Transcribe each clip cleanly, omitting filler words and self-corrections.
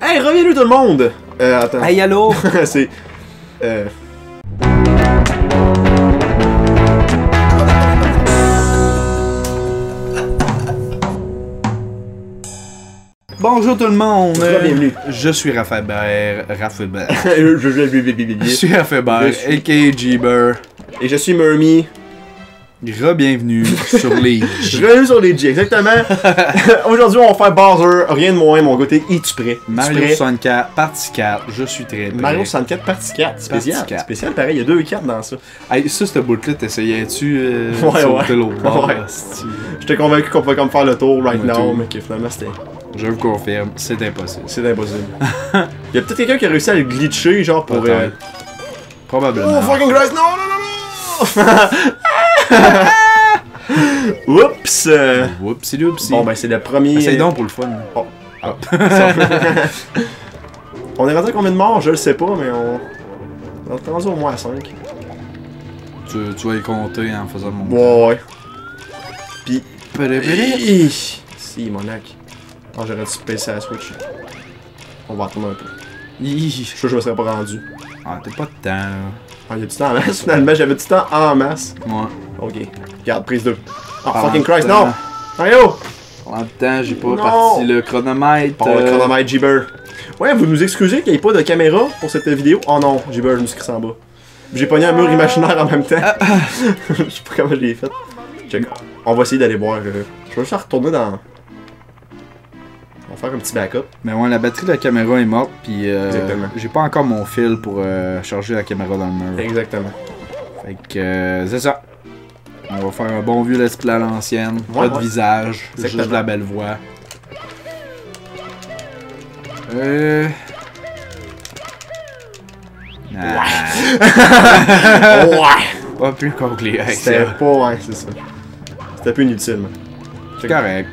Hey, reviens-nous tout le monde! Attends. Hey, allô? C'est... Bonjour tout le monde! Bienvenue. Je suis Raphaël Baer. Je Je suis Raphaël Baer, a.k.a. Jeeber. Et je suis Murmy. Re-bienvenue sur les Je reviens sur les G, exactement. Aujourd'hui, on va faire Bowser, rien de moins, mon gars. Es-tu prêt? Mario prêt? 64, partie 4, je suis très prêt. Mario 64, partie 4. Spécial. Partie 4. Spécial, pareil, il y a 2 cartes dans ça. Hey, ça, cette bout-là, t'essayais-tu Ouais, sauter ouais. l'autre bord, Ouais. hostie? J'étais convaincu qu'on pouvait comme faire le tour right Moi, now, tout. mais que finalement, c'était... Je vous confirme, c'est impossible. C'est impossible. Il y a peut-être quelqu'un qui a réussi à le glitcher, genre pour... Peut-être. Probablement. Oh, fucking Christ! Non, non, non, non! Oups! Whoopsie loopsie. Bon, ben, c'est le premier... Essaye donc pour le fun. Oh. Ah. On est rendu à combien de morts? Je le sais pas, mais on est rendu au moins à 5. Tu vas y compter en faisant mon... Ouais. Pis... Péré. Si, mon ac. Oh, j'aurais dû spacer à la Switch. On va attendre un peu. Je suis sûr que je me serais pas rendu. Ah, t'as pas de temps, là. Ah, y'a du temps en masse, finalement. J'avais du temps en masse. Ouais. Ok. Regarde, prise 2. Oh, Ah, fucking Christ, putain. non! Mario! En temps, j'ai pas Non. parti le chronomètre. Bon, le chronomètre Jibber. Ouais, vous nous excusez qu'il n'y ait pas de caméra pour cette vidéo. Oh non, Jibber, je me suis crissé en bas. J'ai pogné un mur imaginaire en même temps. Je sais pas comment je l'ai fait. Check. On va essayer d'aller voir. Je vais juste retourner dans... On va faire un petit backup. Mais ouais, la batterie de la caméra est morte, pis Exactement. j'ai pas encore mon fil pour charger la caméra dans le mur. Exactement. Fait que c'est ça. On va faire un bon vieux let's play à l'ancienne. Ouais, Pas de ouais. visage, Exactement. juste de la belle voix. Nah, Ouais! pas plus compliqué avec C'était ça. pas... Ouais, c'est ça. C'était un peu inutile, man. C'est correct.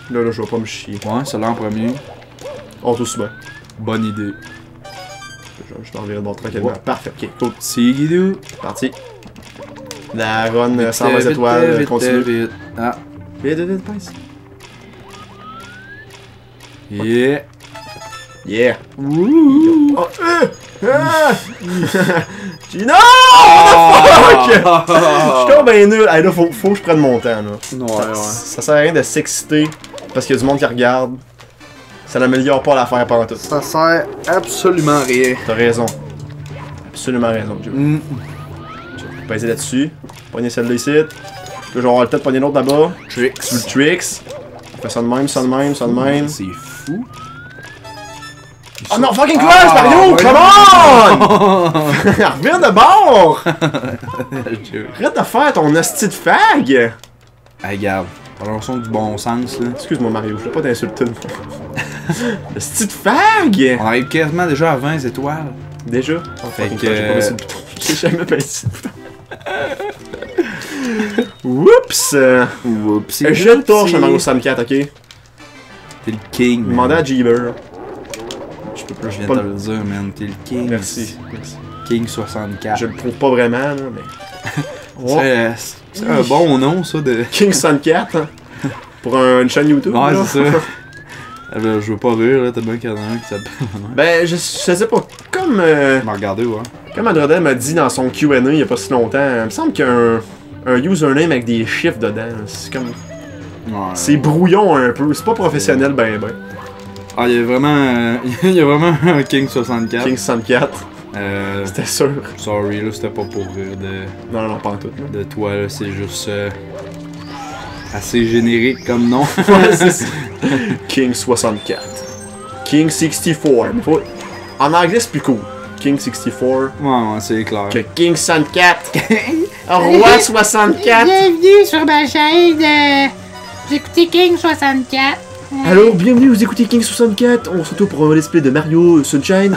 Là, je vais pas me chier. Ouais, celui-là en premier. On tout bien. Bonne idée. Je t'en reviens d'autres tranquillement. Ouais. Parfait, ok, cool. C'est Guidou. Parti. La run 120 étoiles continue. Vite. Ah. Vite, pince. Yeah. Yeah. Wouh. Oh, J'ai dit non! What the fuck? Je suis comme ben nul. Hey, là, faut que je prenne mon temps, là. Ouais, Ça sert à rien de s'exciter parce qu'il y a du monde qui regarde. Ça n'améliore pas l'affaire pendant tout. Ça sert absolument rien. T'as raison. Absolument raison, Joe. Mm. Peser là-dessus. Pogner celle-là ici. Là, je vais avoir le temps de pogner l'autre là-bas. Tricks. Tu le tricks. On fait ça de même, ça de même, ça de même. C'est fou. Oh non, fucking Christ, Mario! ouais. Come on! Reviens de bord! Hey, Arrête de faire ton hostie de fag! regarde. Parlons du bon sens, là. Excuse-moi, Mario, je voulais pas t'insulter. Hostie de fag! On arrive quasiment déjà à 20 étoiles. Déjà? Oh, Fait fucking que- Christ, j'ai pas baissé le bouton. J'ai jamais baissé le bouton. Oups! Oups. Je torche à Mario 64, ok? T'es le king. man. Demandez à Jeeber. Je peux Je viens pas de te le... le dire, man. T'es le king. Merci. Merci. King 64. Je le prouve pas vraiment, là, mais... C'est un bon nom, ça, de... King 64, hein? Pour une chaîne YouTube, Ouais, là. c'est ça. Ah ben, je veux pas rire, là. T'as bien qu'il y en a un qui s'appelle... Ben, je sais pas. Comme... m'a regardé, ouais. Comme Androdel m'a dit dans son Q&A il y a pas si longtemps, il me semble qu'il y a un username avec des chiffres dedans. C'est comme... Ouais. C'est brouillon un peu, c'est pas professionnel ben. Ah, il y a vraiment... il y a vraiment un King 64. King 64, Euh... c'était sûr. Sorry, là, c'était pas pour rire Non, pas en tout. Là. de toi, là. C'est juste... assez générique comme nom. Ouais, c'est ça. King 64. King 64. Mais faut... En anglais, c'est plus cool. King 64 Ouais, c'est clair. que King 64. Roi 64. Bienvenue sur ma chaîne. Vous écoutez King 64. Alors, bienvenue, vous écoutez King 64. On se retrouve pour un let's play de Mario Sunshine.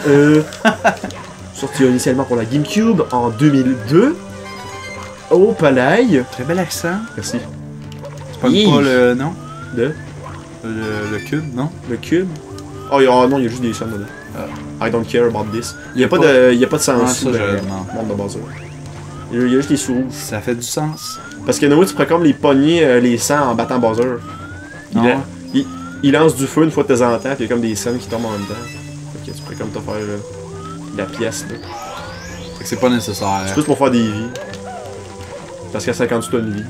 Sorti initialement pour la GameCube en 2002. Au palais. Très bel accent. Merci. C'est pas le nom? De Le cube, non? le cube. Oh, non, il y a juste des sons dedans. I don't care about this. Il y a pas de sens Ah, sous ça, le non. monde de Bowser. Il y a juste les sous. Ça fait du sens. Parce que Noé, tu pourrais comme les pogner les sangs en battant Bowser. Non. il lance du feu une fois de temps en temps, puis il y a comme des scènes qui tombent en dedans. Fait que tu pourrais comme te faire la pièce là. Fait que c'est pas nécessaire. C'est plus pour faire des vies. Parce qu'à 58 t'as une vie.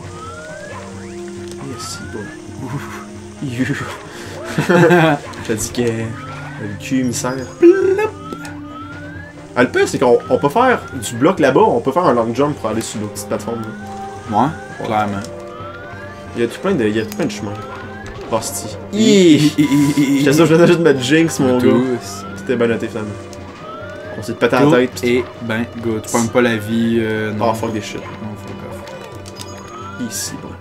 Yes, bon. Je t'ai dit que le cul me sert. Ah, le pire, c'est qu'on peut faire du bloc là-bas, on peut faire un long jump pour aller sur l'autre petite plateforme. Là. Ouais, clairement. Il y a tout plein de chemins. Hostie. J'étais sûr que je venais juste de mettre Jinx, mon gars. C'était bien noté, finalement. On s'est pété la tête. Pis... Et ben, good. Tu pognes pas la vie. Non. Ah, fuck des shit. Non, fuck off. Ici, bon. De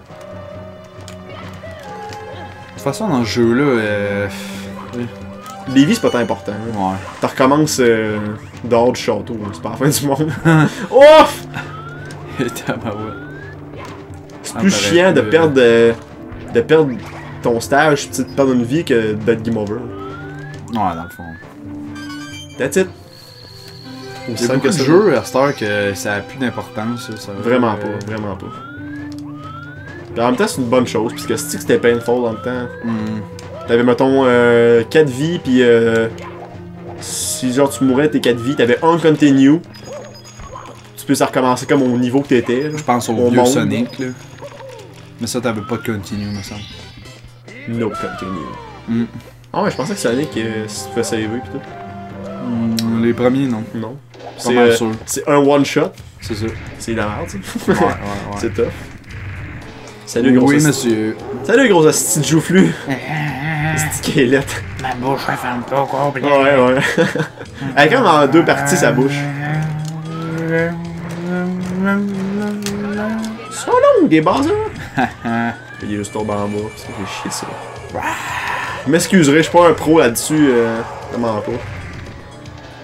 toute façon, dans ce jeu-là, les vies, c'est pas tant important. Hein. Ouais. T'en recommences dehors du château, c'est pas la fin du monde. Ouf! C'est plus chiant de perdre ton stage, pis de perdre une vie que d'être game over. Ouais, dans le fond. That's it. Il y a beaucoup de jeux à cette heure que ça a plus d'importance. Vraiment pas, vraiment pas. Pis en même temps, c'est une bonne chose, puisque si c'était painful dans le temps. T'avais, mettons, 4 vies, pis si genre tu mourais tes 4 vies, t'avais un continue. Tu peux ça recommencer comme au niveau que t'étais. Je pense au vieux Sonic, là. Mais ça, t'avais pas de continue, me semble. No continue. Ah ouais, je pensais que Sonic, si tu fais saver pis tout. Les premiers, non. Non. C'est un one shot. C'est ça. C'est la merde, ça. Ouais. C'est tough. Salut, gros. Oui, monsieur. Salut, gros asti de joufflu. Asti squelette. Ma bouche, elle ferme pas complet. Ouais. Elle est comme en 2 parties, sa bouche. So long, des bases, il est juste tombé en bas, ça fait chier ça. Je m'excuserai, je suis pas un pro là-dessus, vraiment pas.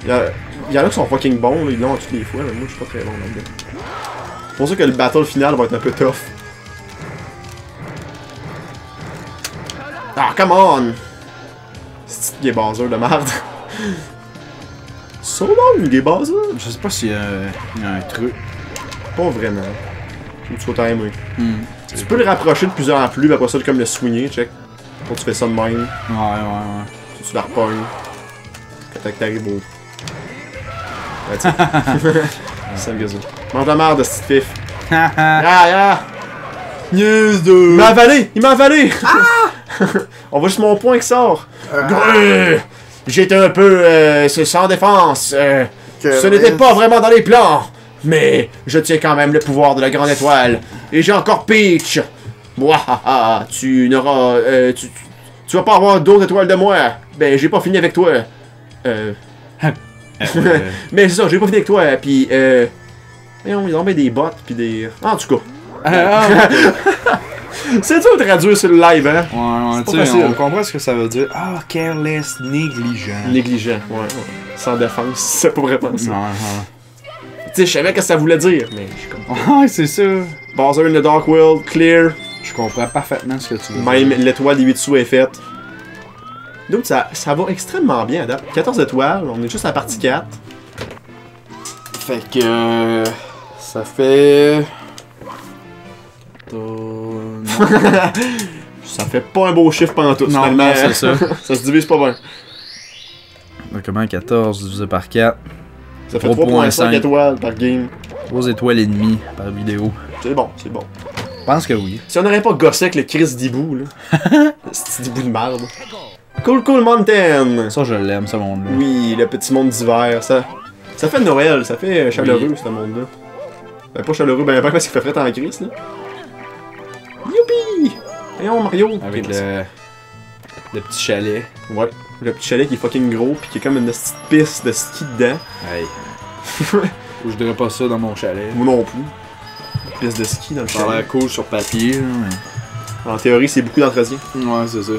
Il y en a qui sont fucking bons, là, ils l'ont toutes les fois, mais moi je suis pas très bon là-dedans. C'est pour ça que le battle final va être un peu tough. Ah, come on! C'est des baseurs de merde. So long, des baseurs? Je sais pas s'il y a un truc. Pas vraiment. Tu vas t'aimer. Tu peux le rapprocher de plus en plus, puis après ça, comme le swinger, check. Quand tu fais ça de même. Ouais. Tu la repognes. Quand t'arrives au. C'est le gazou. Mange la merde de cette fif. News 2! Il m'a avalé! Il m'a avalé! On voit juste mon poing qui sort. J'étais un peu sans défense. Ce n'était pas vraiment dans les plans. Mais je tiens quand même le pouvoir de la grande étoile. Et j'ai encore Peach. Mouahaha, tu n'auras... tu vas pas avoir d'autres étoiles de moi. Ben, j'ai pas fini avec toi. Mais c'est ça, j'ai pas fini avec toi. Puis, voyons, ils ont mis des bottes, puis des... En tout cas. C'est dur de traduire sur le live, hein? Ouais, tu sais, on comprend ce que ça veut dire. Ah, careless, négligent. Négligent, ouais. Sans défense, c'est pas vraiment ça. Ouais. Tu sais, je savais ce que ça voulait dire, mais je comprends. Ouais, c'est ça. Bowser in the Dark World, clear. Je comprends parfaitement ce que tu veux dire. Même dire. l'étoile des 8 sous est faite. Donc ça va extrêmement bien à date. 14 étoiles, on est juste à la partie 4. Fait que... ça fait... Non. Ça fait pas un beau chiffre pendant tout. Non, c'est ça. Ça se divise pas bien. Donc, comment 14 divisé par 4? Ça fait 3.5 étoiles par game. 3 étoiles et demie par vidéo. C'est bon, c'est bon. Je pense que oui. Si on n'aurait pas gossé avec le Chris Dibou, là. C'est Dibou de merde. Cool Mountain! Ça, je l'aime, ce monde-là. Oui, le petit monde d'hiver. Ça fait Noël, ça fait chaleureux, ce monde-là. Ben, pas chaleureux, ben pas parce qu'il fait frais en crise, là. Youpi! Voyons, Mario! Avec le petit chalet. Ouais, le petit chalet qui est fucking gros, pis qui est comme une petite piste de ski dedans. Hey. Je dirais pas ça dans mon chalet. Moi non plus. Une piste de ski dans le chalet. Ça a l'air cool sur papier, là, mais... En théorie, c'est beaucoup d'entretien. Ouais, c'est ça.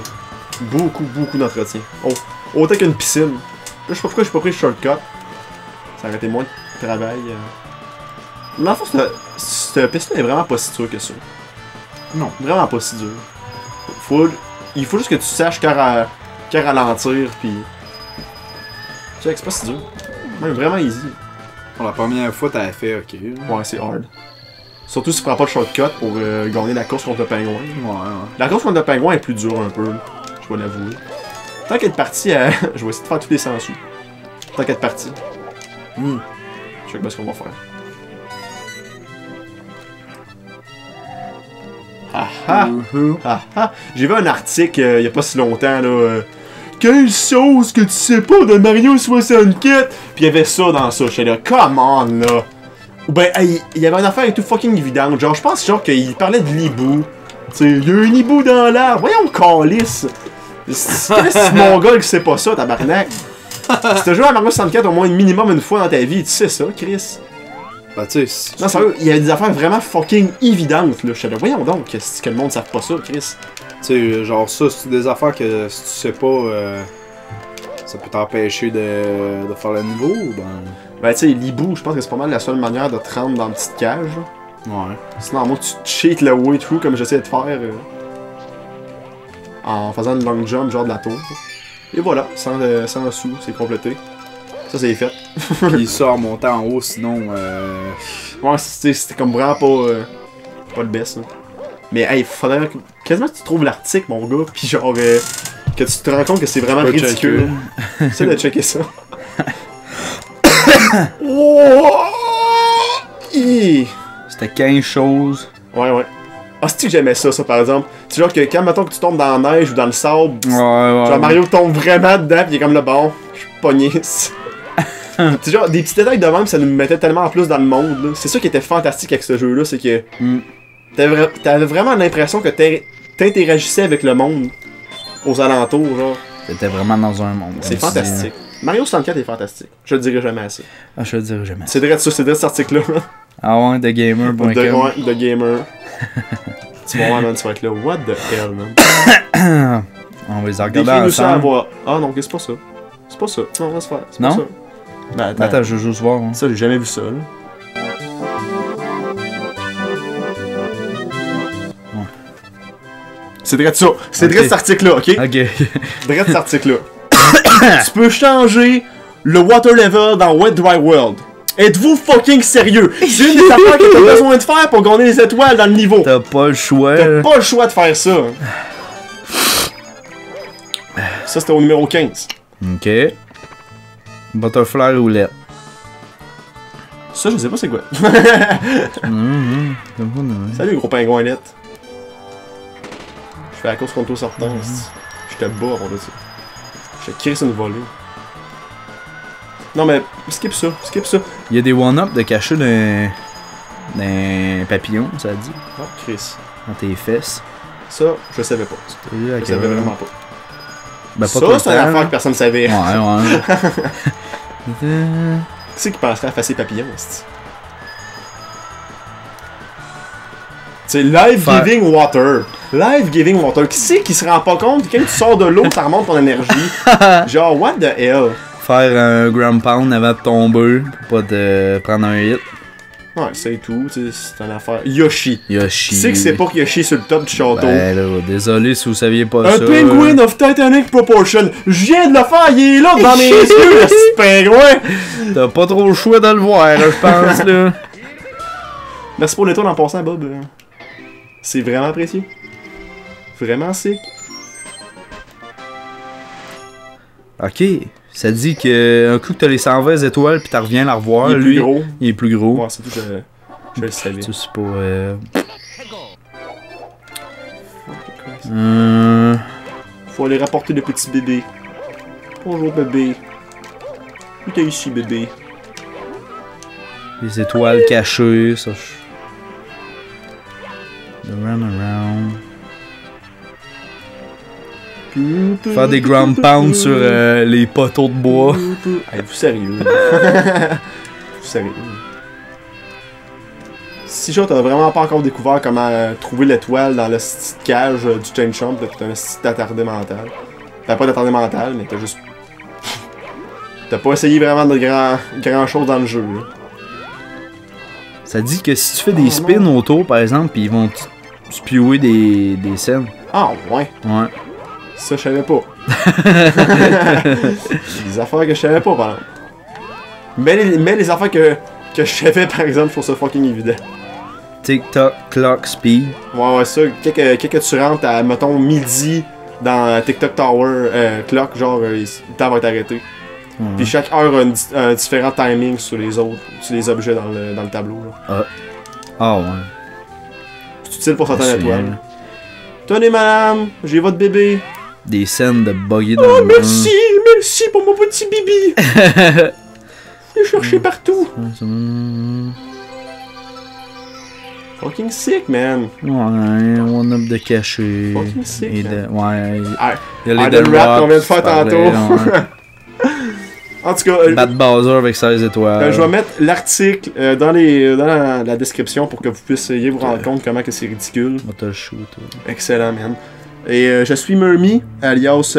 Beaucoup d'entretien. Oh, autant qu'une piscine. Là, je sais pas pourquoi j'ai pas pris le shortcut. Ça aurait été moins de travail. Mais en fait, cette piste-là est vraiment pas si dure que ça. Non, vraiment pas si dur. Il faut juste que tu saches qu'à ralentir, pis... Tu sais que c'est pas si dur. Même vraiment easy. Pour la première fois, t'avais fait OK. Ouais, c'est hard. Surtout si tu prends pas de shortcut pour gagner la course contre le pingouin. Ouais. La course contre le pingouin est plus dure un peu. Je dois l'avouer. Tant qu'être parti à... je vais essayer de faire tous les 100 sous. Tant qu'être parti. Je sais pas ce qu'on va faire. Ah ah! Ah ah! J'ai vu un article il y a pas si longtemps là. 15 choses que tu sais pas de Mario 64! Puis il y avait ça dans ça. J'étais là, come on là! Ou ben, hey, il y avait une affaire et tout fucking évidente. Genre, je pense genre qu'il parlait de l'hibou. Tu sais, il y a un hibou dans l'arbre. Voyons, calice! C'est mon gars qui sait pas ça, tabarnak! Si t'as joué à Mario 64 au moins minimum une fois dans ta vie, tu sais ça, Chris? Bah, tu sais. Non, sérieux, il y a des affaires vraiment fucking évidentes là. J'étais là, voyons donc, que le monde ne savent pas ça, Chris. Tu sais, genre ça, c'est des affaires que si tu sais pas, ça peut t'empêcher de faire le niveau ou ben. Ben, tu sais, l'hibou, je pense que c'est pas mal la seule manière de te rendre dans une petite cage. Ouais. Sinon, à moins que tu cheats le way through comme j'essaie de faire en faisant le long jump, genre de la tour. Et voilà, 100 sous, c'est complété. Ça, c'est fait. Pis ça en montant en haut, sinon. Ouais, c'était comme vraiment pas le best. Là. Mais, hey, faudrait quasiment que tu trouves l'article, mon gars, pis genre, que tu te rends compte que c'est vraiment ridicule. Essaye de checker ça. Oh! C'était 15 choses. Ouais. Ah, c'est-tu que j'aimais ça, par exemple? C'est genre que quand, mettons que tu tombes dans la neige ou dans le sable, genre Mario tombe vraiment dedans pis il est comme là, bon, je suis pogné. C'est genre, des petits détails de même, ça nous mettait tellement en plus dans le monde, là. C'est ça qui était fantastique avec ce jeu-là, c'est que t'avais vraiment l'impression que t'interagissais avec le monde aux alentours, genre. T'étais vraiment dans un monde. C'est fantastique. Mario 64 est fantastique. Je le dirai jamais assez. Ah, je le dirai jamais. C'est vrai ça, c'est vrai cet article-là. Ah ouais, TheGamer.com. De Gamer. Tu vas voir, man, tu vas être là. What the hell, man? On va les regarder Décris-nous ça à ensemble. voir. Ah non, c'est pas ça. C'est pas ça. Non, laisse faire. C'est pas Non? ça. Ben, Attends, je veux juste voir. Hein. Ça, j'ai jamais vu ça, là. Ouais. C'est vrai de ça. C'est Ok. vrai de cet article-là, ok? Ok. Vrai de cet article-là. Tu peux changer le water level dans Wet Dry World. Êtes-vous fucking sérieux? C'est une des affaires que t'as besoin de faire pour gagner les étoiles dans le niveau. T'as pas le choix. T'as pas le choix de faire ça. Ça, c'était au numéro 15. Ok. Butterfly roulette. Ça, je sais pas c'est quoi. Salut. Salut, gros pingouinette. Je fais la course contre toi sortant. Je te bats avant de ça. Je te crisse une volée. Non, mais skip ça, skip ça. Il y a des one-up de cachés d'un papillon, ça dit. Oh, Chris. Dans tes fesses. Ça, je savais pas. Je savais vraiment pas. Ben, pas Ça, tout le c'est une temps. affaire que personne savait. Ouais. Qui c'est qui penserait à effacer papillon, c'est c'est Life Giving Water. Life Giving Water. Qui c'est qui se rend pas compte que quand tu sors de l'eau, ça remonte ton énergie? Genre, what the hell? Faire un ground pound avant de tomber pour pas te prendre un hit. Ouais, c'est tout. C'est une affaire. Yoshi. Yoshi. Qui c'est que c'est pas Yoshi sur le top du château? Ben là, désolé si vous saviez pas Un ça. penguin of Titanic proportion. Je viens de le faire, il est là dans mes yeux, le petit pingouin. T'as pas trop le choix de le voir, là, je pense, là. Merci pour l'étoile en passant, Bob. C'est vraiment apprécié. Vraiment sick. Ok. Ça dit que un coup que t'as les 120 étoiles pis t'en reviens la revoir, Il est lui, plus gros. il est plus gros. Ouais, c'est tout, je le savais. Ça, c'est pas... Faut aller rapporter le petit bébé. Bonjour bébé. Où t'es ici bébé? Les étoiles cachées, ça... The run around... Faire des ground pounds sur les poteaux de bois. Hey, vous sérieux? Vous sérieux? Si genre t'as vraiment pas encore découvert comment trouver l'étoile dans le petite cage du Chain Chomp, t'as un petit attardé mental. T'as pas d'attardé mental, mais t'as juste... T'as pas essayé vraiment de grand chose dans le jeu. Là. Ça dit que si tu fais des spins autour, par exemple, pis ils vont spewer des scènes. Ah ouais? Ouais. Ça, je savais pas. Des affaires que je savais pas, par exemple. Mais les affaires que je savais, par exemple, je trouve ça fucking évident. TikTok, clock, speed. Ouais, ça, quand que tu rentres à, mettons, midi dans TikTok Tower, Clock, genre, le temps va être arrêté. Puis chaque heure a un différent timing sur les objets dans le tableau. Là. Ah ouais. C'est utile pour certaines étoiles. Tenez madame, j'ai votre bébé. Des scènes de buggy dans Oh le merci, merci pour mon petit bibi. Je l'ai cherché partout. Fucking sick, man. Ouais, on a de cacher. Fucking sick, et man. Ouais, il y a les Idle Rap qu'on vient de tu faire parlais, tantôt. ouais. En tout cas, Bad Bowser avec 16 étoiles. je vais mettre l'article dans la description pour que vous puissiez vous rendre compte comment que c'est ridicule. On va te le shoot. Excellent, man. Et je suis Murmy, alias...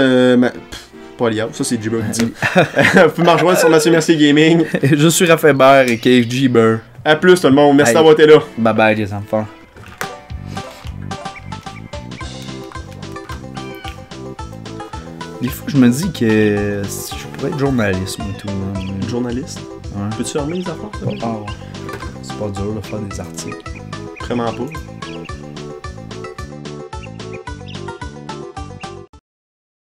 pas alias, ça c'est Jibber qui dit ça. Vous pouvez me rejoindre sur Mathieu Mercier Gaming. Je suis Raphaël Hébert et KFG Burr. A plus tout le monde, merci Hey. d'avoir été là. Bye bye les enfants. Des fois, je me dis que si je pourrais être journaliste, moi, tout. Journaliste, Ouais. peux-tu fermer les affaires? Ça? Ah, c'est pas dur de faire des articles. Vraiment pas.